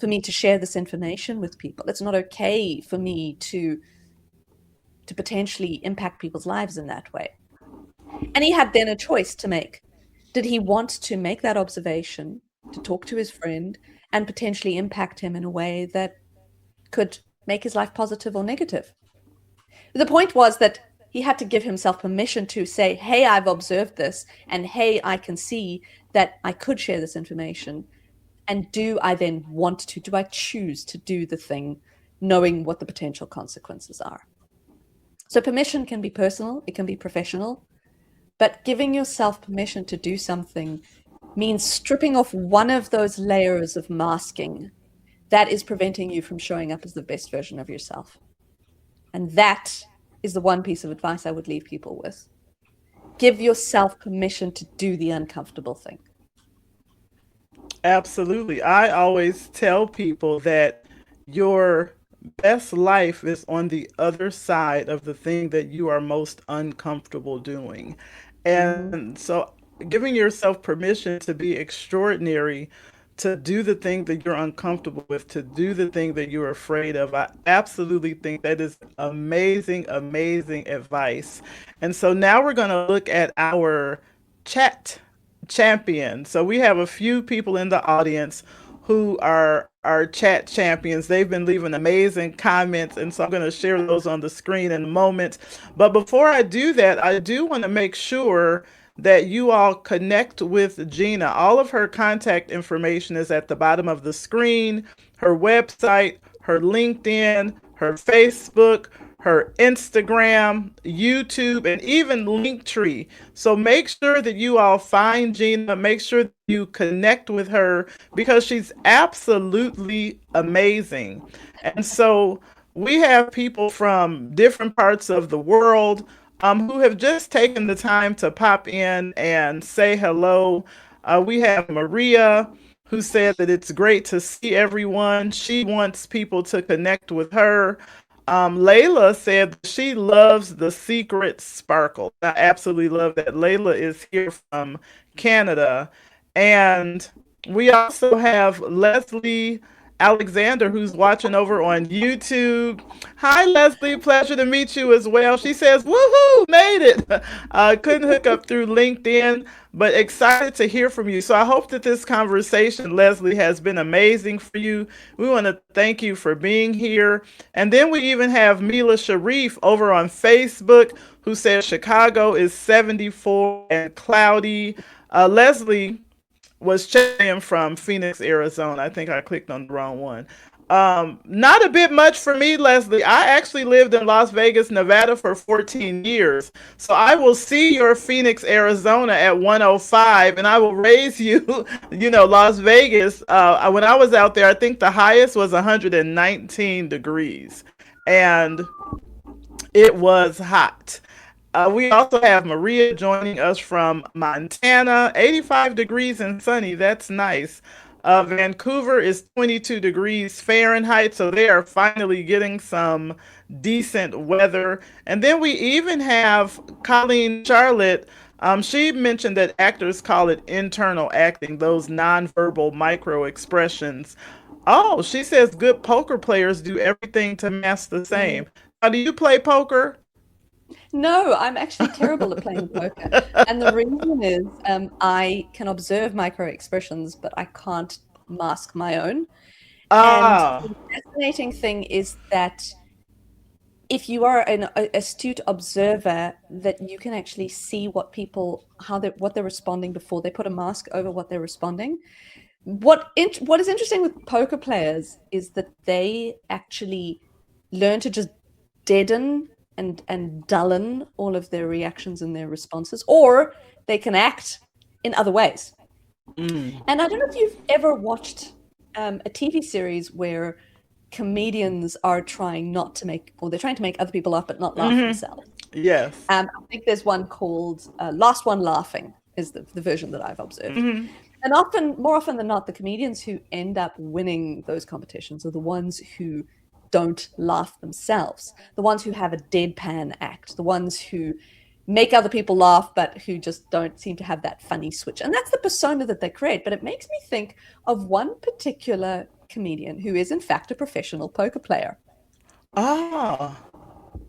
for me to share this information with people. It's not okay for me to potentially impact people's lives in that way. And he had then a choice to make. Did he want to make that observation, to talk to his friend, and potentially impact him in a way that could make his life positive or negative? The point was that he had to give himself permission to say, hey, I've observed this, and hey, I can see that I could share this information. And do I then want to, do I choose to do the thing, knowing what the potential consequences are? So permission can be personal, it can be professional, but giving yourself permission to do something means stripping off one of those layers of masking that is preventing you from showing up as the best version of yourself. And that is the one piece of advice I would leave people with. Give yourself permission to do the uncomfortable thing. Absolutely. I always tell people that your best life is on the other side of the thing that you are most uncomfortable doing. And so giving yourself permission to be extraordinary, to do the thing that you're uncomfortable with, to do the thing that you're afraid of, I absolutely think that is amazing, amazing advice. And so now we're going to look at our chat champion. So we have a few people in the audience who are our chat champions. They've been leaving amazing comments, and so I'm going to share those on the screen in a moment. But before I do that, I do want to make sure that you all connect with Gina. All of her contact information is at the bottom of the screen, her website, her LinkedIn, her Facebook, her Instagram, YouTube, and even Linktree. So make sure that you all find Gina, make sure that you connect with her because she's absolutely amazing. And so we have people from different parts of the world who have just taken the time to pop in and say hello. We have Maria, who said that it's great to see everyone. She wants people to connect with her. Layla said that she loves the secret sparkle. I absolutely love that. Layla is here from Canada. And we also have Leslie Alexander, who's watching over on YouTube. Hi, Leslie. Pleasure to meet you as well. She says, woohoo, made it. Couldn't hook up through LinkedIn, but excited to hear from you. So I hope that this conversation, Leslie, has been amazing for you. We want to thank you for being here. And then we even have Mila Sharif over on Facebook, who says Chicago is 74 and cloudy. Leslie was checking from Phoenix, Arizona. I think I clicked on the wrong one. Not a bit much for me, Leslie. I actually lived in Las Vegas, Nevada for 14 years. So I will see your Phoenix, Arizona at 105 and I will raise you, Las Vegas. When I was out there, I think the highest was 119 degrees and it was hot. We also have Maria joining us from Montana, 85 degrees and sunny. That's nice. Vancouver is 22 degrees Fahrenheit, so they are finally getting some decent weather. And then we even have Colleen Charlotte. She mentioned that actors call it internal acting, those nonverbal micro expressions. Oh, she says good poker players do everything to mask the same. Now, do you play poker? No, I'm actually terrible at playing poker. And the reason is I can observe micro expressions, but I can't mask my own. And Ah, the fascinating thing is that if you are an astute observer, that you can actually see what what they're responding before they put a mask over what they're responding. What is interesting with poker players is that they actually learn to just deaden and dullen all of their reactions and their responses, or they can act in other ways. mm, And I don't know if you've ever watched a TV series where comedians are trying not to make, or they're trying to make other people laugh, but not laugh themselves. yes. I think there's one called Last One Laughing is the version that I've observed. And more often than not, the comedians who end up winning those competitions are the ones who don't laugh themselves, the ones who have a deadpan act, the ones who make other people laugh, but who just don't seem to have that funny switch. And that's the persona that they create. But it makes me think of one particular comedian who is, in fact, a professional poker player. Ah,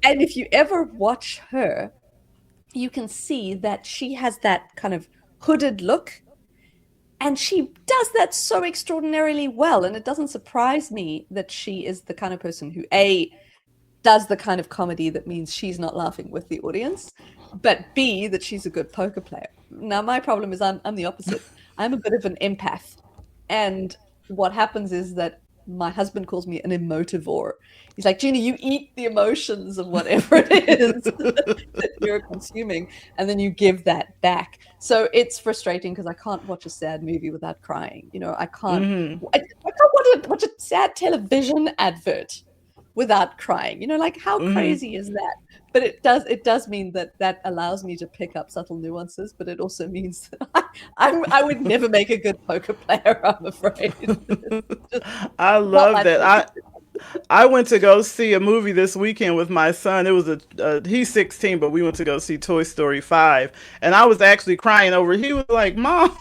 And if you ever watch her, you can see that she has that kind of hooded look. And she does that so extraordinarily well. And it doesn't surprise me that she is the kind of person who, A, does the kind of comedy that means she's not laughing with the audience, but B, that she's a good poker player. Now, my problem is I'm the opposite. I'm a bit of an empath. And what happens is that my husband calls me an emotivore. He's like, Gina, you eat the emotions of whatever it is that you're consuming, and then you give that back. So it's frustrating because I can't watch a sad movie without crying. I can't, I can't watch a sad television advert without crying. Like how crazy is that? But it does mean that allows me to pick up subtle nuances, but it also means that I would never make a good poker player, I'm afraid. I love that. I went to go see a movie this weekend with my son. It was he's 16, but we went to go see Toy Story 5, and I was actually crying over it. He was like, "Mom,"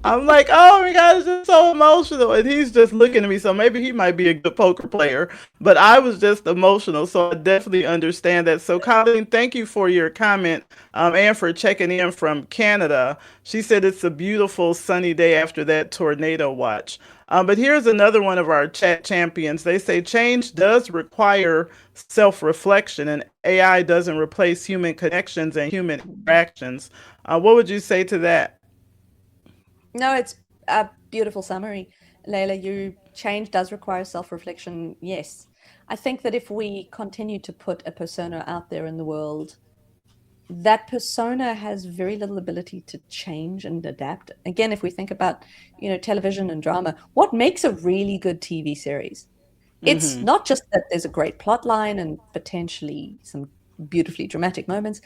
I'm like, "Oh my God, it's just so emotional," and he's just looking at me. So maybe he might be a good poker player, but I was just emotional. So I definitely understand that. So Colleen, thank you for your comment and for checking in from Canada. She said it's a beautiful sunny day after that tornado watch. But here's another one of our chat champions. They say change does require self-reflection, and AI doesn't replace human connections and human interactions. What would you say to that? No, it's a beautiful summary, Layla. Change does require self-reflection, yes. I think that if we continue to put a persona out there in the world, that persona has very little ability to change and adapt. Again, if we think about, television and drama, what makes a really good TV series? It's not just that there's a great plot line and potentially some beautifully dramatic moments.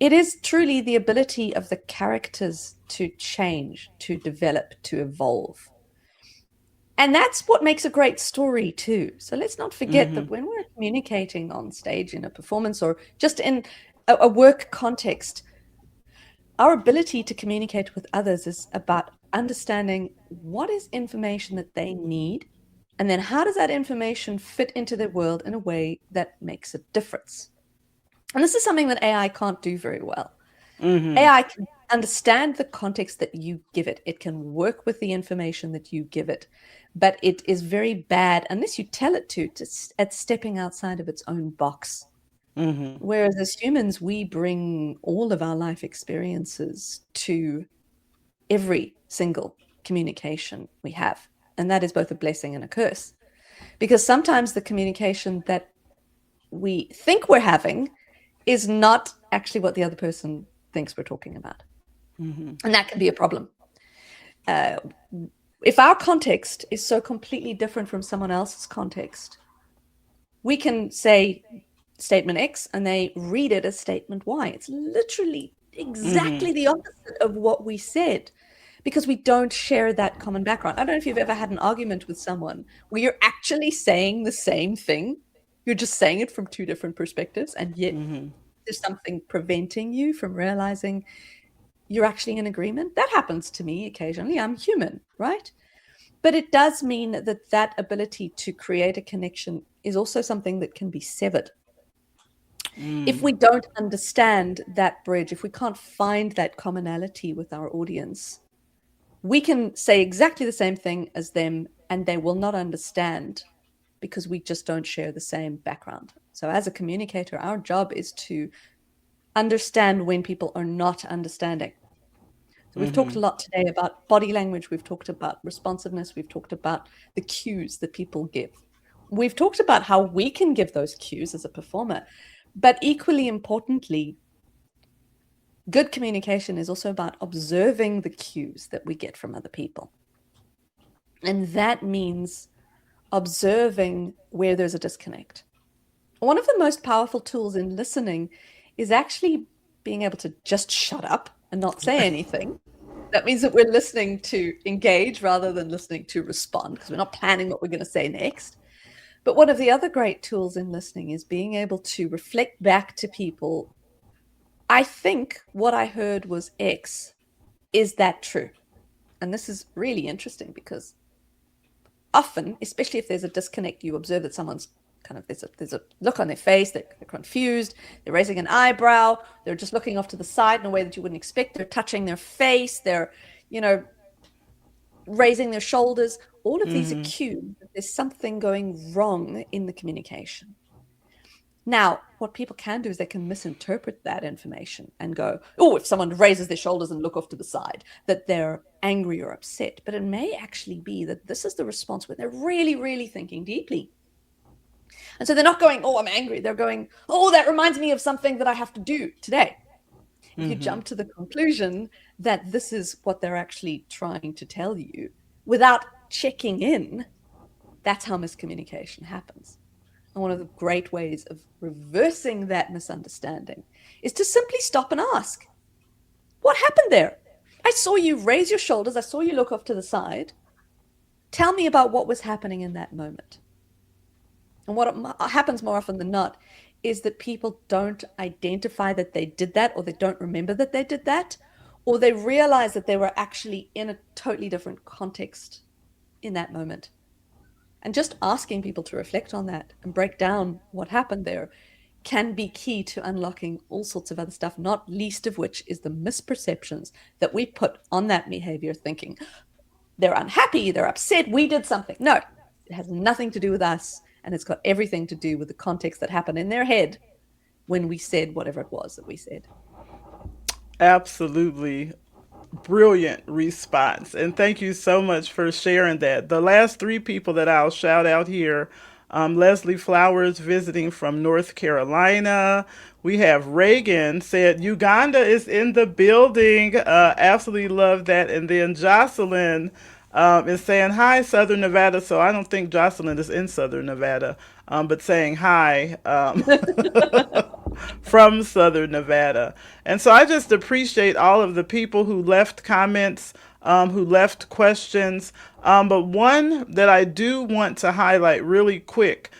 It is truly the ability of the characters to change, to develop, to evolve. And that's what makes a great story too. So let's not forget that when we're communicating on stage in a performance or just in a work context, our ability to communicate with others is about understanding what is information that they need, and then how does that information fit into their world in a way that makes a difference. And this is something that AI can't do very well. AI can understand the context that you give it. It can work with the information that you give it, but it is very bad unless you tell it to at stepping outside of its own box. Whereas as humans, we bring all of our life experiences to every single communication we have. And that is both a blessing and a curse. Because sometimes the communication that we think we're having is not actually what the other person thinks we're talking about. And that can be a problem. If our context is so completely different from someone else's context, we can say statement X and they read it as statement Y. It's literally exactly the opposite of what we said because we don't share that common background. I don't know if you've ever had an argument with someone where you're actually saying the same thing. You're just saying it from two different perspectives, and yet there's something preventing you from realizing you're actually in agreement. That happens to me occasionally. I'm human, right? But it does mean that that ability to create a connection is also something that can be severed. If we don't understand that bridge, if we can't find that commonality with our audience, we can say exactly the same thing as them and they will not understand because we just don't share the same background. So as a communicator, our job is to understand when people are not understanding. So we've talked a lot today about body language. We've talked about responsiveness. We've talked about the cues that people give. We've talked about how we can give those cues as a performer. But equally importantly, good communication is also about observing the cues that we get from other people. And that means observing where there's a disconnect. One of the most powerful tools in listening is actually being able to just shut up and not say anything. That means that we're listening to engage rather than listening to respond, because we're not planning what we're going to say next. But one of the other great tools in listening is being able to reflect back to people. I think what I heard was X. Is that true? And this is really interesting because often, especially if there's a disconnect, you observe that someone's kind of, there's a look on their face, they're confused, they're raising an eyebrow, they're just looking off to the side in a way that you wouldn't expect, they're touching their face, they're, raising their shoulders. All of these are cues that there's something going wrong in the communication. Now, what people can do is they can misinterpret that information and go, oh, if someone raises their shoulders and look off to the side, that they're angry or upset. But it may actually be that this is the response where they're really, really thinking deeply. And so they're not going, oh, I'm angry. They're going, oh, that reminds me of something that I have to do today. If you jump to the conclusion that this is what they're actually trying to tell you without checking in, that's how miscommunication happens. And one of the great ways of reversing that misunderstanding is to simply stop and ask, what happened there? I saw you raise your shoulders. I saw you look off to the side. Tell me about what was happening in that moment. And what happens more often than not is that people don't identify that they did that, or they don't remember that they did that, or they realize that they were actually in a totally different context in that moment. And just asking people to reflect on that and break down what happened there can be key to unlocking all sorts of other stuff, not least of which is the misperceptions that we put on that behavior, thinking they're unhappy, they're upset, we did something. No, it has nothing to do with us. And it's got everything to do with the context that happened in their head when we said whatever it was that we said. Absolutely brilliant response. And thank you so much for sharing that. The last three people that I'll shout out here Leslie Flowers visiting from North Carolina. We have Reagan said Uganda is in the building. Absolutely love that. And then Jocelyn is saying hi, Southern Nevada. So I don't think Jocelyn is in Southern Nevada, but saying hi. From Southern Nevada. And so I just appreciate all of the people who left comments, who left questions. But one that I do want to highlight really quick,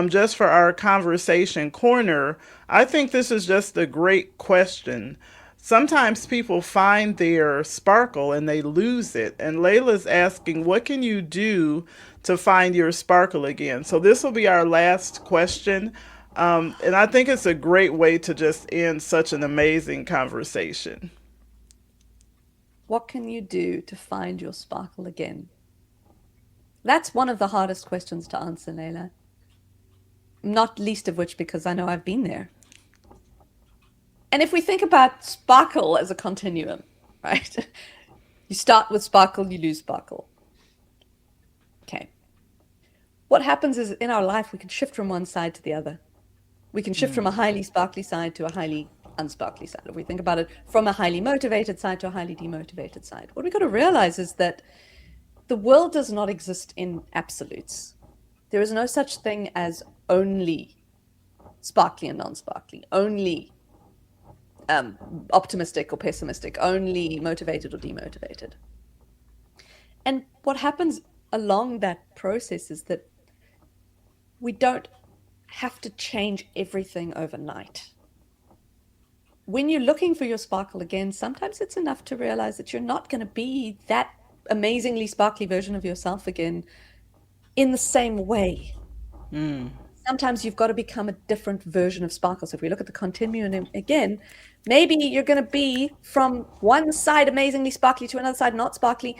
just for our conversation corner, I think this is just a great question. Sometimes people find their sparkle and they lose it. And Layla's asking, what can you do to find your sparkle again? So this will be our last question. And I think it's a great way to just end such an amazing conversation. What can you do to find your sparkle again? That's one of the hardest questions to answer, Layla. Not least of which because I know I've been there. And if we think about sparkle as a continuum, right? You start with sparkle, you lose sparkle. Okay. What happens is in our life, we can shift from one side to the other. We can shift from a highly sparkly side to a highly unsparkly side. If we think about it, from a highly motivated side to a highly demotivated side. What we've got to realize is that the world does not exist in absolutes. There is no such thing as only sparkly and non-sparkly, only optimistic or pessimistic, only motivated or demotivated. And what happens along that process is that we don't have to change everything overnight. When you're looking for your sparkle again, sometimes it's enough to realize that you're not going to be that amazingly sparkly version of yourself again in the same way. Sometimes you've got to become a different version of sparkle. So if we look at the continuum again, maybe you're going to be from one side amazingly sparkly to another side not sparkly.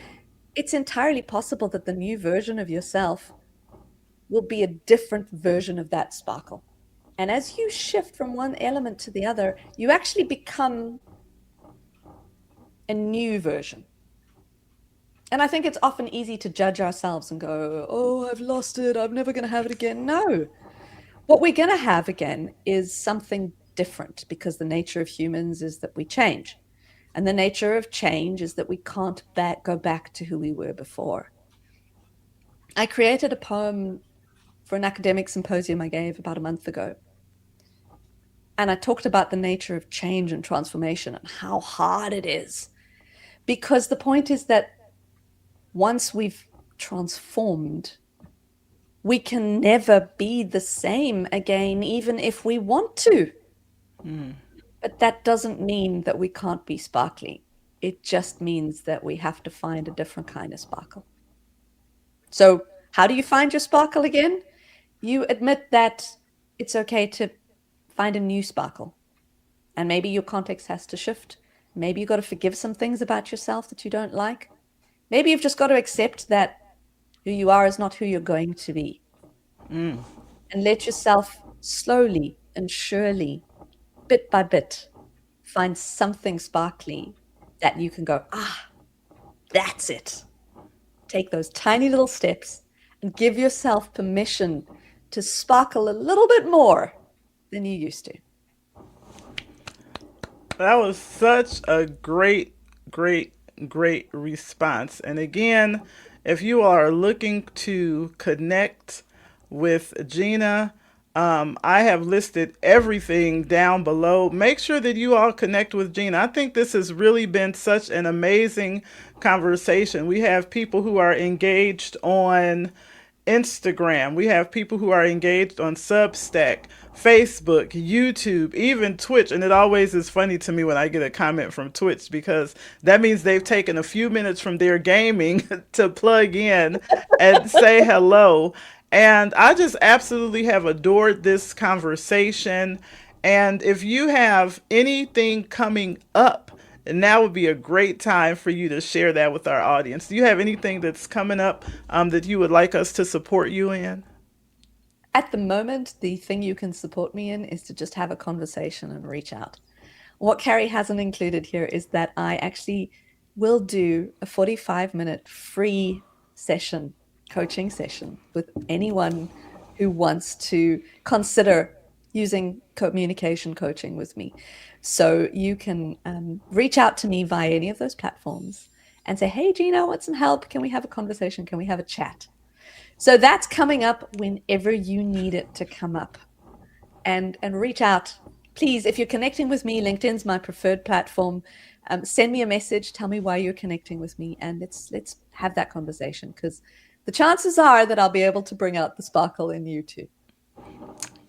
It's entirely possible that the new version of yourself will be a different version of that sparkle. And as you shift from one element to the other, you actually become a new version. And I think it's often easy to judge ourselves and go, oh, I've lost it. I'm never going to have it again. No. What we're going to have again is something different because the nature of humans is that we change. And the nature of change is that we can't go back to who we were before. I created a poem for an academic symposium I gave about a month ago. And I talked about the nature of change and transformation and how hard it is. Because the point is that once we've transformed, we can never be the same again, even if we want to. But that doesn't mean that we can't be sparkly. It just means that we have to find a different kind of sparkle. So how do you find your sparkle again? You admit that it's okay to find a new sparkle. And maybe your context has to shift. Maybe you've got to forgive some things about yourself that you don't like. Maybe you've just got to accept that who you are is not who you're going to be. And let yourself slowly and surely, bit by bit, find something sparkly that you can go, that's it. Take those tiny little steps and give yourself permission to sparkle a little bit more than you used to. That was such a great response. And again, if you are looking to connect with Gina, I have listed everything down below. Make sure that you all connect with Gina. I think this has really been such an amazing conversation. We have people who are engaged on Instagram. We have people who are engaged on Substack, Facebook, YouTube, even Twitch. And it always is funny to me when I get a comment from Twitch because that means they've taken a few minutes from their gaming to plug in and say hello. And I just absolutely have adored this conversation. And if you have anything coming up, now would be a great time for you to share that with our audience. Do you have anything that's coming up that you would like us to support you in? At the moment, the thing you can support me in is to just have a conversation and reach out. What Carrie hasn't included here is that I actually will do a 45-minute free session, coaching session with anyone who wants to consider using communication coaching with me. So you can reach out to me via any of those platforms and say, hey, Gina, I want some help. Can we have a conversation? Can we have a chat? So that's coming up whenever you need it to come up. And reach out. Please, if you're connecting with me, LinkedIn's my preferred platform. Send me a message. Tell me why you're connecting with me. And let's have that conversation, because the chances are that I'll be able to bring out the sparkle in you too.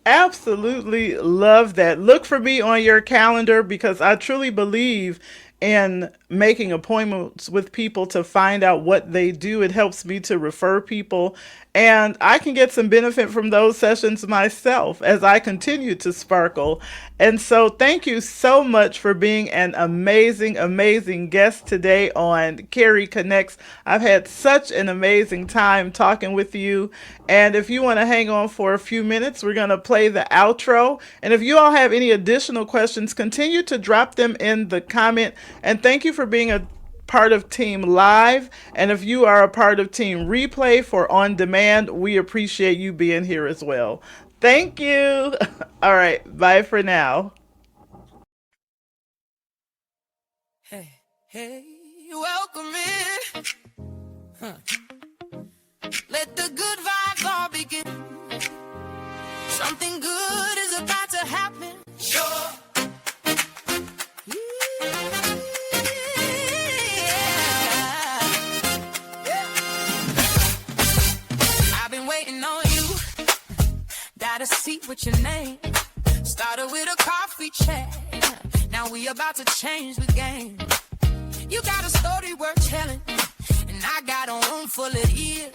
Absolutely love that. Look for me on your calendar, because I truly believe in making appointments with people to find out what they do. It helps me to refer people, and I can get some benefit from those sessions myself as I continue to sparkle. And so thank you so much for being an amazing, amazing guest today on Carrie Connects. I've had such an amazing time talking with you. And if you want to hang on for a few minutes, we're going to play the outro. And if you all have any additional questions, continue to drop them in the comment. And thank you for being a part of Team Live. And if you are a part of Team Replay for On Demand, we appreciate you being here as well. Thank you. All right. Bye for now. Hey, welcome in. Let the good vibes all begin. Something good is about to happen. Sure. I've been waiting on you. Got a seat with your name. Started with a coffee chat. Now we about to change the game. You got a story worth telling, and I got a room full of ears.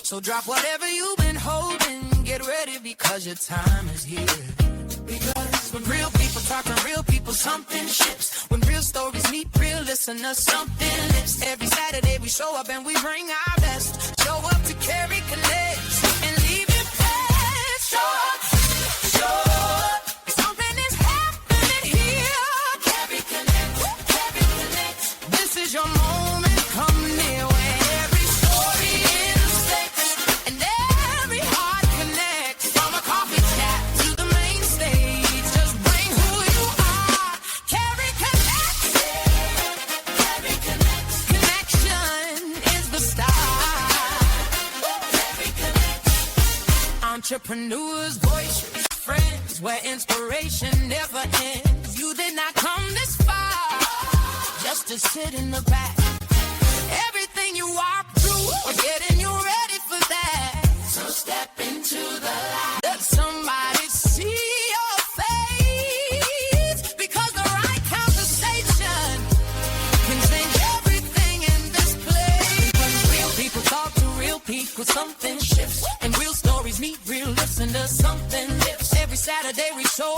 So drop whatever you've been holding. Get ready, because your time is here. Because when real people talk to real people, something shifts. When real stories meet real listeners, something lifts. Every Saturday we show up and we bring our best. Show up to Carrie Connects and leave it best. Show up, show up. Something is happening here. Carrie Connects, Carrie Connects. This is your moment, come near, where every story intersects and every heart connects. From a coffee chat to the main stage, just bring who you are. Carrie Connects, Carrie Connects. Connection is the start. Carrie Connects. Entrepreneurs, voices, friends, where inspiration never ends. You did not come this far just to sit in the back. Everything you walk through was getting you ready for that. So step into the light. Let somebody see your face, because the right conversation can change everything in this place. When real people talk to real people, something shifts. And real stories meet real listeners, something lifts. Every Saturday we show